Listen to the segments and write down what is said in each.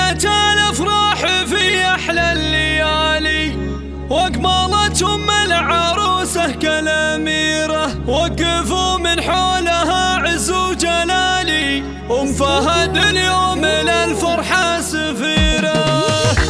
زانت الافراح في احلى الليالي، واقبلت ام العروسه كالاميره، وقفوا من حولها عز وجلالي، ام فهد اليوم للفرحه سفيره.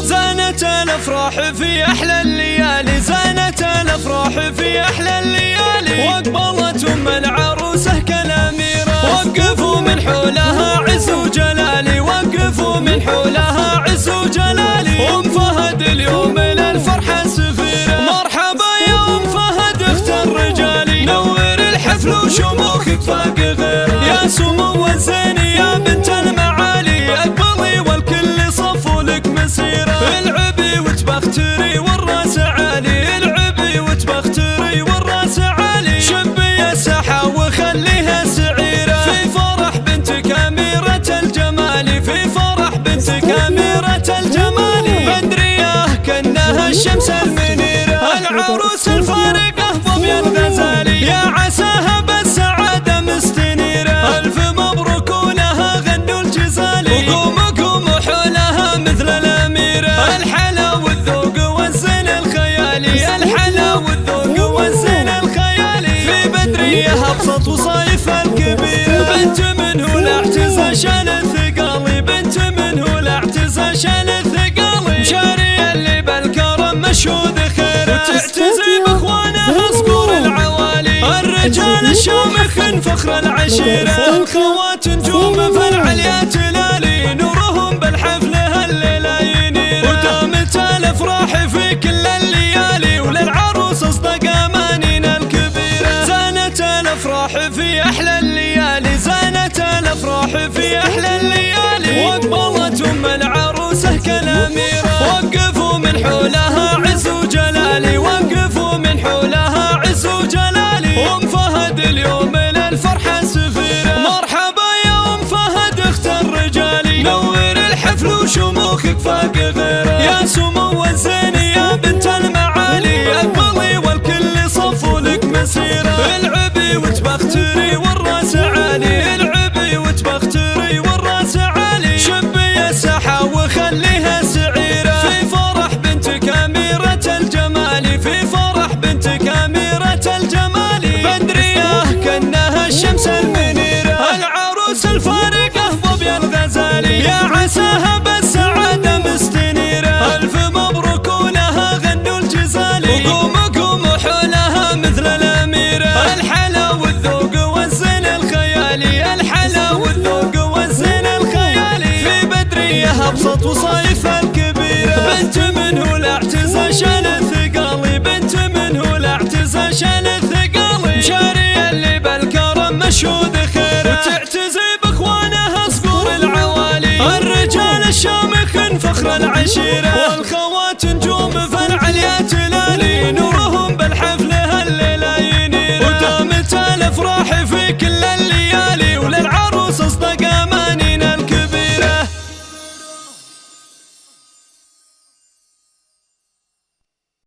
زانت الافراح في احلى الليالي، زانت الافراح في احلى الليالي، واقبلت ام العروسه كالاميره، وقفوا من حولها عز وجلالي، وقفوا من حولها عز وجلالي، ام فهد اليوم للفرحه سفيره. مرحبا يا ام فهد اخت الرجال، نور الحفل وشموخك فاق غيره، يا سمو الزين يا بنت المعالي، اقبلي والكل صفوا لك مسيره. العبي وتبختري والراس عالي، العبي وتبختري والراس عالي، شبي الساحه وخليها سعيره، في فرح بنتك اميره الجمال، في فرح بنتك اميره الجمال، بدريه كانها الشمس المنيره، العروس الفارقه ظبي الغزالي، يا عساها بالسعاده مستنيره، الف مبروك ولها غنوا الجزالي، وقوموا قوموا حولها مثل الاميره، الحلا والذوق والزين الخيالي، الحلا والذوق والزين الخيالي، في بدريه ابسط وصايف الكبيره، بنت منه لا اعتزى شان الثقالي، بنت منه لا اعتزى شان الثقالي، مشاري اللي بالكرم مشهود خيره، وتعتزي باخوانها صقور العوالي، الرجال الشامخ فخر العشيره، الخوات نجوم في العليا تلالي، نورهم بالحفل هالليله ينير، ودامت الافراح في كل الليالي، وللعروس اصدق امانينا الكبيره. زانت الافراح في احلى الليالي، زانت الافراح في احلى الليالي، واقبلت ام العروسه كالاميره، وقفوا من حولها عز وجلالي، وقفوا من حولها عز وجلالي، ام فهد اليوم للفرحه سفيره. مرحبا يا ام فهد اخت الرجال، نور الحفل وشموخك فاق غيره، يا سمو الزين يا بنت المعالي، اقبلي والكل صفوا لك مسيره. العبي وتبختري والراس عالي، العبي وتبختري والراس عالي، شبي الساحه وخليها سعيره، في فرح بنتك اميره الجمال، في فرح بنتك اميره الجمال، بدريه كانها الشمس المنيره، العروس الفارقه ظبي الغزالي، يا عساها بالسعاده مستنيره، الف مبروك ولها غنوا الجزالي، وقوموا قوموا حولها مثل الاميره، الحلا والذوق والزين الخيالي، الحلا والذوق والزين الخيالي، في بدريه ابسط وصايف الكبيره، بنت منه لا اعتزى شان الثقالي، بنت منه لا اعتزى شان الثقالي، مشاري اللي بالكرم مشهود خيره، وتعتزي باخوانها صقور العوالي، الرجال الشامخ فخر العشيره، والخوات نجوم في العليا تلالي، نورهم بالحفل هالليله ينير، ودامت الافراح